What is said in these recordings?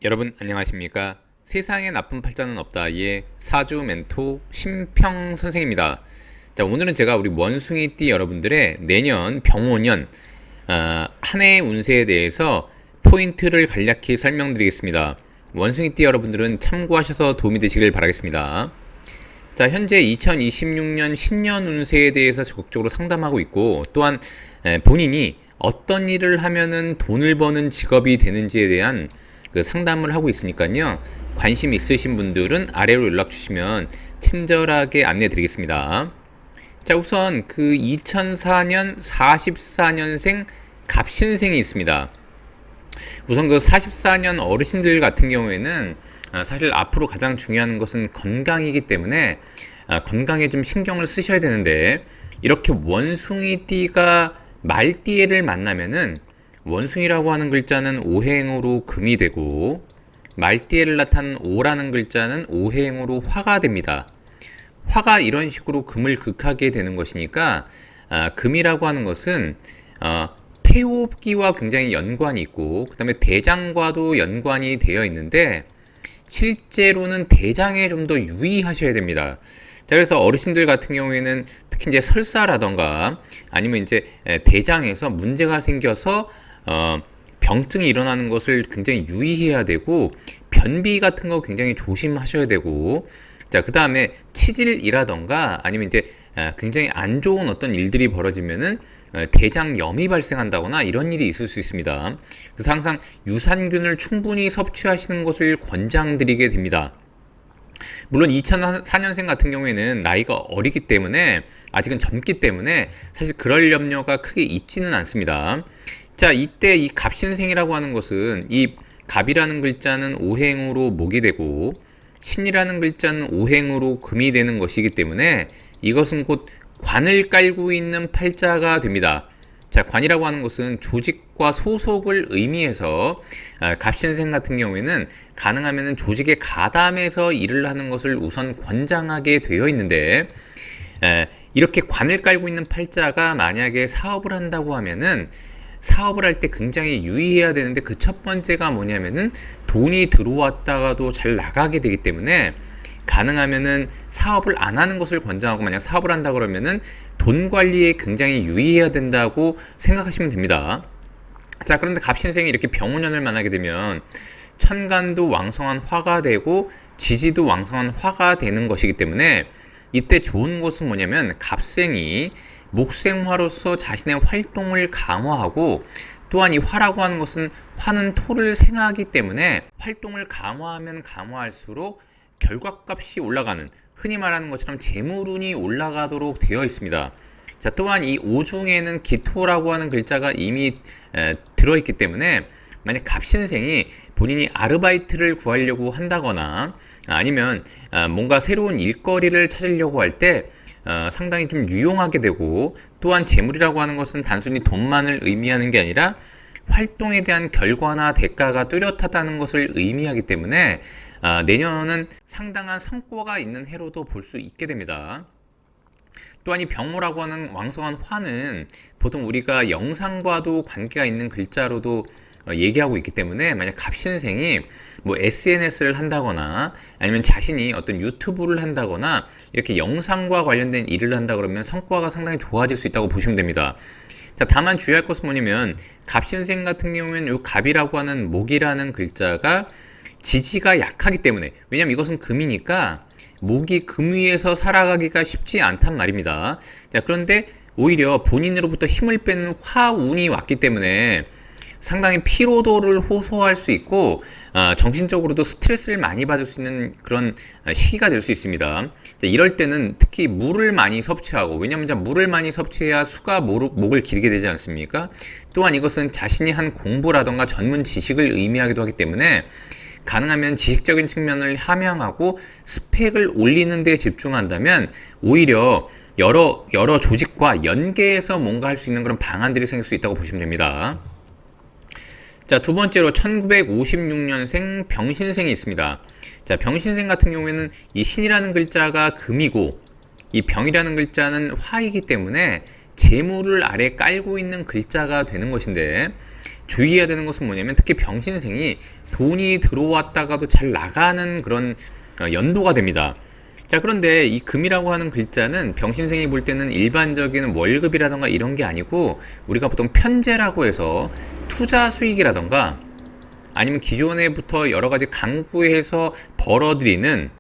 여러분 안녕하십니까? 세상에 나쁜 팔자는 없다의 사주 멘토 심평 선생입니다. 자, 오늘은 제가 우리 원숭이띠 여러분들의 내년 병오년 한 해의 운세에 대해서 포인트를 간략히 설명드리겠습니다. 원숭이띠 여러분들은 참고하셔서 도움이 되시길 바라겠습니다. 자, 현재 2026년 신년 운세에 대해서 적극적으로 상담하고 있고, 또한 본인이 어떤 일을 하면은 돈을 버는 직업이 되는지에 대한 그 상담을 하고 있으니까요. 관심 있으신 분들은 아래로 연락 주시면 친절하게 안내 드리겠습니다. 자, 우선 그 2004년 44년생 갑신생이 있습니다. 우선 그 44년 어르신들 같은 경우에는 사실 앞으로 가장 중요한 것은 건강이기 때문에 건강에 좀 신경을 쓰셔야 되는데, 이렇게 원숭이띠가 말띠를 만나면은 원숭이라고 하는 글자는 오행으로 금이 되고, 말띠에를 나타낸 오라는 글자는 오행으로 화가 됩니다. 화가 이런 식으로 금을 극하게 되는 것이니까 금이라고 하는 것은 폐호흡기와 굉장히 연관이 있고, 그 다음에 대장과도 연관이 되어 있는데, 실제로는 대장에 좀 더 유의하셔야 됩니다. 자, 그래서 어르신들 같은 경우에는 특히 이제 설사라던가 아니면 이제 대장에서 문제가 생겨서 병증이 일어나는 것을 굉장히 유의해야 되고, 변비 같은 거 굉장히 조심하셔야 되고, 자, 그 다음에 치질이라던가 아니면 이제 굉장히 안 좋은 어떤 일들이 벌어지면은 대장염이 발생한다거나 이런 일이 있을 수 있습니다. 그래서 항상 유산균을 충분히 섭취하시는 것을 권장드리게 됩니다. 물론 2004년생 같은 경우에는 나이가 어리기 때문에, 아직은 젊기 때문에 사실 그럴 염려가 크게 있지는 않습니다. 자, 이때 이 갑신생이라고 하는 것은, 이 갑이라는 글자는 오행으로 목이 되고 신이라는 글자는 오행으로 금이 되는 것이기 때문에 이것은 곧 관을 깔고 있는 팔자가 됩니다. 자, 관이라고 하는 것은 조직과 소속을 의미해서 갑신생 같은 경우에는 가능하면 조직에 가담해서 일을 하는 것을 우선 권장하게 되어 있는데, 이렇게 관을 깔고 있는 팔자가 만약에 사업을 한다고 하면은 사업을 할 때 굉장히 유의해야 되는데, 그 첫 번째가 뭐냐면은 돈이 들어왔다가도 잘 나가게 되기 때문에 가능하면은 사업을 안 하는 것을 권장하고, 만약 사업을 한다 그러면은 돈 관리에 굉장히 유의해야 된다고 생각하시면 됩니다. 자, 그런데 갑신생이 이렇게 병오년을 만나게 되면 천간도 왕성한 화가 되고 지지도 왕성한 화가 되는 것이기 때문에, 이때 좋은 것은 뭐냐면 갑생이 목생화로서 자신의 활동을 강화하고, 또한 이 화라고 하는 것은, 화는 토를 생하기 때문에 활동을 강화하면 강화할수록 결과값이 올라가는, 흔히 말하는 것처럼 재물운이 올라가도록 되어 있습니다. 자, 또한 이 오중에는 기토라고 하는 글자가 이미 들어있기 때문에, 만약 갑신생이 본인이 아르바이트를 구하려고 한다거나 아니면 뭔가 새로운 일거리를 찾으려고 할 때 상당히 좀 유용하게 되고, 또한 재물이라고 하는 것은 단순히 돈만을 의미하는 게 아니라 활동에 대한 결과나 대가가 뚜렷하다는 것을 의미하기 때문에 내년은 상당한 성과가 있는 해로도 볼 수 있게 됩니다. 또한 이 병모라고 하는 왕성한 화는 보통 우리가 영상과도 관계가 있는 글자로도 얘기하고 있기 때문에, 만약 갑신생이 뭐 SNS를 한다거나 아니면 자신이 어떤 유튜브를 한다거나 이렇게 영상과 관련된 일을 한다 그러면 성과가 상당히 좋아질 수 있다고 보시면 됩니다. 자, 다만 주의할 것은 뭐냐면, 갑신생 같은 경우에는 이 갑이라고 하는 목이라는 글자가 지지가 약하기 때문에, 왜냐면 이것은 금이니까 목이 금 위에서 살아가기가 쉽지 않단 말입니다. 자, 그런데 오히려 본인으로부터 힘을 빼는 화운이 왔기 때문에 상당히 피로도를 호소할 수 있고, 정신적으로도 스트레스를 많이 받을 수 있는 그런 시기가 될 수 있습니다. 자, 이럴 때는 특히 물을 많이 섭취하고, 왜냐하면 물을 많이 섭취해야 수가 목을 기르게 되지 않습니까? 또한 이것은 자신이 한 공부라던가 전문 지식을 의미하기도 하기 때문에, 가능하면 지식적인 측면을 함양하고 스펙을 올리는 데 집중한다면 오히려 여러 조직과 연계해서 뭔가 할 수 있는 그런 방안들이 생길 수 있다고 보시면 됩니다. 자, 두 번째로 1956년생 병신생이 있습니다. 자, 병신생 같은 경우에는 이 신이라는 글자가 금이고 이 병이라는 글자는 화이기 때문에 재물을 아래 깔고 있는 글자가 되는 것인데, 주의해야 되는 것은 뭐냐면 특히 병신생이 돈이 들어왔다가도 잘 나가는 그런 연도가 됩니다. 자, 그런데 이 금이라고 하는 글자는 병신생이 볼 때는 일반적인 월급이라던가 이런 게 아니고 우리가 보통 편제라고 해서 투자 수익이라던가 아니면 기존에부터 여러 가지 강구해서 벌어들이는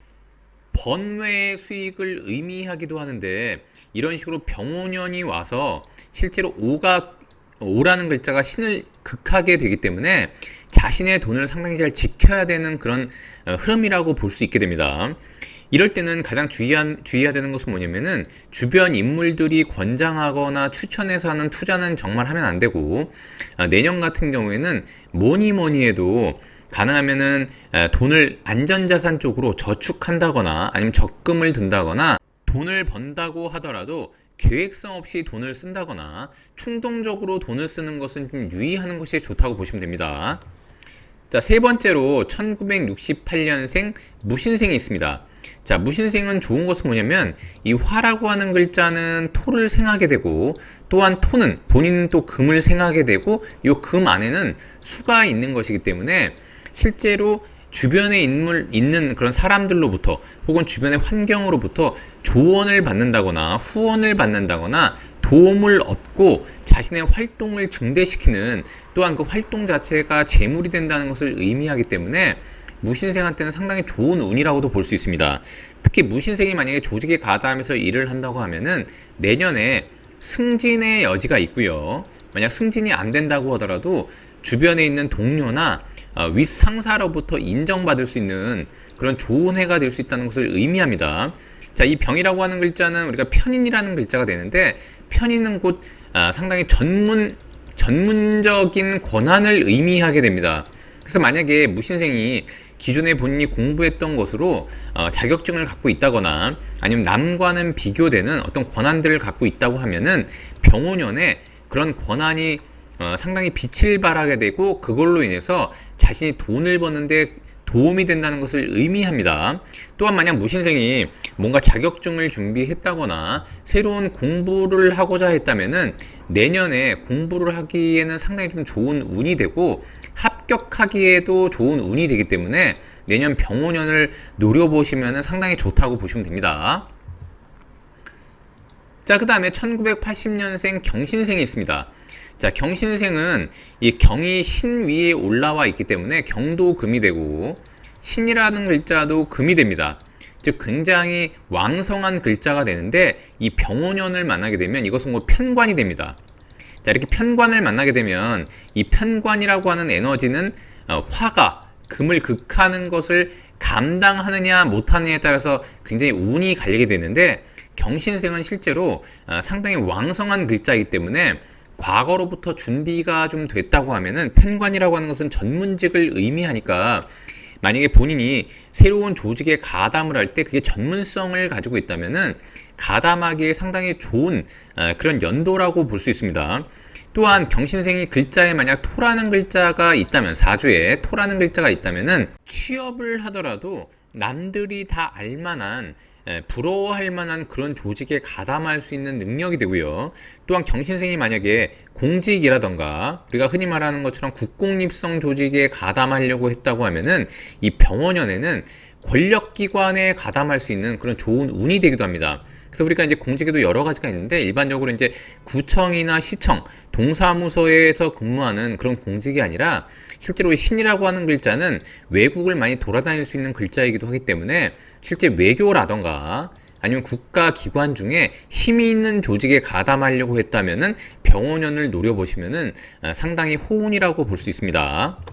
번외의 수익을 의미하기도 하는데, 이런 식으로 병오년이 와서 실제로 오라는 글자가 신을 극하게 되기 때문에 자신의 돈을 상당히 잘 지켜야 되는 그런 흐름이라고 볼 수 있게 됩니다. 이럴 때는 가장 주의해야 되는 것은 뭐냐면은 주변 인물들이 권장하거나 추천해서 하는 투자는 정말 하면 안 되고, 내년 같은 경우에는 뭐니 해도 가능하면은 돈을 안전자산 쪽으로 저축한다거나 아니면 적금을 든다거나, 돈을 번다고 하더라도 계획성 없이 돈을 쓴다거나 충동적으로 돈을 쓰는 것은 좀 유의하는 것이 좋다고 보시면 됩니다. 자, 세 번째로 1968년생 무신생이 있습니다. 자, 무신생은 좋은 것은 뭐냐면 이 화라고 하는 글자는 토를 생하게 되고, 또한 토는 본인은 또 금을 생하게 되고, 이 금 안에는 수가 있는 것이기 때문에 실제로 주변에 있는 그런 사람들로부터 혹은 주변의 환경으로부터 조언을 받는다거나 후원을 받는다거나 도움을 얻고 자신의 활동을 증대시키는, 또한 그 활동 자체가 재물이 된다는 것을 의미하기 때문에 무신생한테는 상당히 좋은 운이라고도 볼 수 있습니다. 특히 무신생이 만약에 조직에 가담해서 일을 한다고 하면은 내년에 승진의 여지가 있고요. 만약 승진이 안 된다고 하더라도 주변에 있는 동료나 윗상사로부터 인정받을 수 있는 그런 좋은 해가 될 수 있다는 것을 의미합니다. 자, 이 병이라고 하는 글자는 우리가 편인이라는 글자가 되는데, 편인은 곧 상당히 전문적인 권한을 의미하게 됩니다. 그래서 만약에 무신생이 기존에 본인이 공부했던 것으로 자격증을 갖고 있다거나 아니면 남과는 비교되는 어떤 권한들을 갖고 있다고 하면은 병오년에 그런 권한이 상당히 빛을 발하게 되고, 그걸로 인해서 자신이 돈을 버는데 도움이 된다는 것을 의미합니다. 또한 만약 무신생이 뭔가 자격증을 준비했다거나 새로운 공부를 하고자 했다면은 내년에 공부를 하기에는 상당히 좀 좋은 운이 되고 합격하기에도 좋은 운이 되기 때문에 내년 병오년을 노려보시면 상당히 좋다고 보시면 됩니다. 자, 그 다음에 1980년생 경신생이 있습니다. 자, 경신생은 이 경이 신 위에 올라와 있기 때문에 경도 금이 되고, 신이라는 글자도 금이 됩니다. 즉 굉장히 왕성한 글자가 되는데, 이 병오년을 만나게 되면 이것은 곧 편관이 됩니다. 자, 이렇게 편관을 만나게 되면 이 편관이라고 하는 에너지는 화가 금을 극하는 것을 감당하느냐 못하느냐에 따라서 굉장히 운이 갈리게 되는데, 경신생은 실제로 상당히 왕성한 글자이기 때문에 과거로부터 준비가 좀 됐다고 하면은, 편관이라고 하는 것은 전문직을 의미하니까 만약에 본인이 새로운 조직에 가담을 할 때 그게 전문성을 가지고 있다면은 가담하기에 상당히 좋은 그런 연도라고 볼 수 있습니다. 또한 경신생이 글자에 만약 토라는 글자가 있다면, 사주에 토라는 글자가 있다면은 취업을 하더라도 남들이 다 알만한, 부러워할 만한 그런 조직에 가담할 수 있는 능력이 되고요. 또한 경신생이 만약에 공직이라던가 우리가 흔히 말하는 것처럼 국공립성 조직에 가담하려고 했다고 하면은 이 병오년에는 권력기관에 가담할 수 있는 그런 좋은 운이 되기도 합니다. 그래서 우리가 이제 공직에도 여러 가지가 있는데, 일반적으로 이제 구청이나 시청, 동사무소에서 근무하는 그런 공직이 아니라 실제로 신이라고 하는 글자는 외국을 많이 돌아다닐 수 있는 글자이기도 하기 때문에 실제 외교라던가 아니면 국가기관 중에 힘이 있는 조직에 가담하려고 했다면은 병오년을 노려보시면은 상당히 호운이라고 볼 수 있습니다.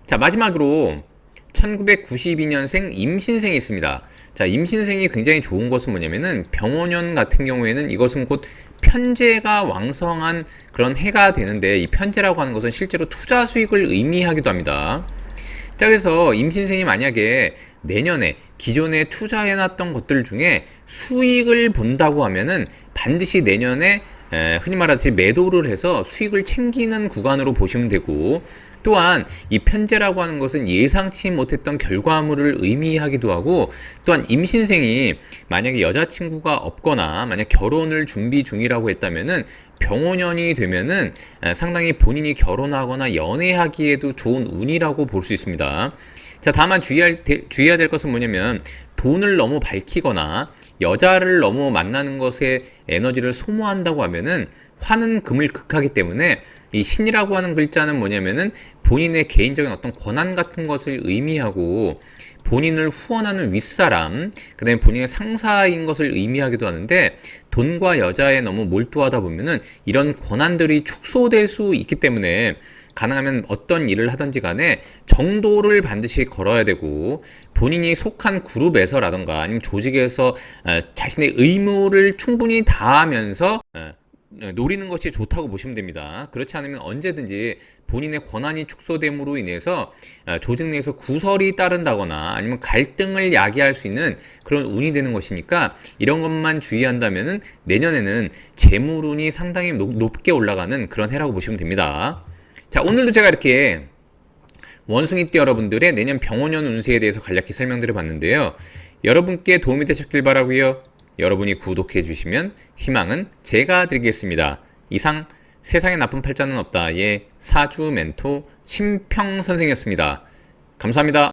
자, 마지막으로 1992년생 임신생이 있습니다. 자, 임신생이 굉장히 좋은 것은 뭐냐면은 병오년 같은 경우에는 이것은 곧 편제가 왕성한 그런 해가 되는데, 이 편제라고 하는 것은 실제로 투자 수익을 의미하기도 합니다. 자, 그래서 임신생이 만약에 내년에 기존에 투자해놨던 것들 중에 수익을 본다고 하면은 반드시 내년에 흔히 말하듯이 매도를 해서 수익을 챙기는 구간으로 보시면 되고, 또한 이 편제라고 하는 것은 예상치 못했던 결과물을 의미하기도 하고, 또한 임신생이 만약에 여자친구가 없거나 만약 결혼을 준비 중이라고 했다면은 병원년이 되면은 상당히 본인이 결혼하거나 연애하기에도 좋은 운이라고 볼 수 있습니다. 자, 다만 주의해야 될 것은 뭐냐면, 돈을 너무 밝히거나 여자를 너무 만나는 것에 에너지를 소모한다고 하면은 화는 금을 극하기 때문에, 이 신이라고 하는 글자는 뭐냐면은 본인의 개인적인 어떤 권한 같은 것을 의미하고, 본인을 후원하는 윗사람, 그 다음에 본인의 상사인 것을 의미하기도 하는데, 돈과 여자에 너무 몰두하다 보면은 이런 권한들이 축소될 수 있기 때문에 가능하면 어떤 일을 하든지 간에 정도를 반드시 걸어야 되고, 본인이 속한 그룹에서라던가 아니면 조직에서 자신의 의무를 충분히 다하면서 노리는 것이 좋다고 보시면 됩니다. 그렇지 않으면 언제든지 본인의 권한이 축소됨으로 인해서 조직 내에서 구설이 따른다거나 아니면 갈등을 야기할 수 있는 그런 운이 되는 것이니까, 이런 것만 주의한다면은 내년에는 재물운이 상당히 높게 올라가는 그런 해라고 보시면 됩니다. 자, 오늘도 제가 이렇게 원숭이띠 여러분들의 내년 병원년 운세에 대해서 간략히 설명드려 봤는데요. 여러분께 도움이 되셨길 바라고요. 여러분이 구독해 주시면 희망은 제가 드리겠습니다. 이상 세상에 나쁜 팔자는 없다의 사주 멘토 심평 선생이었습니다. 감사합니다.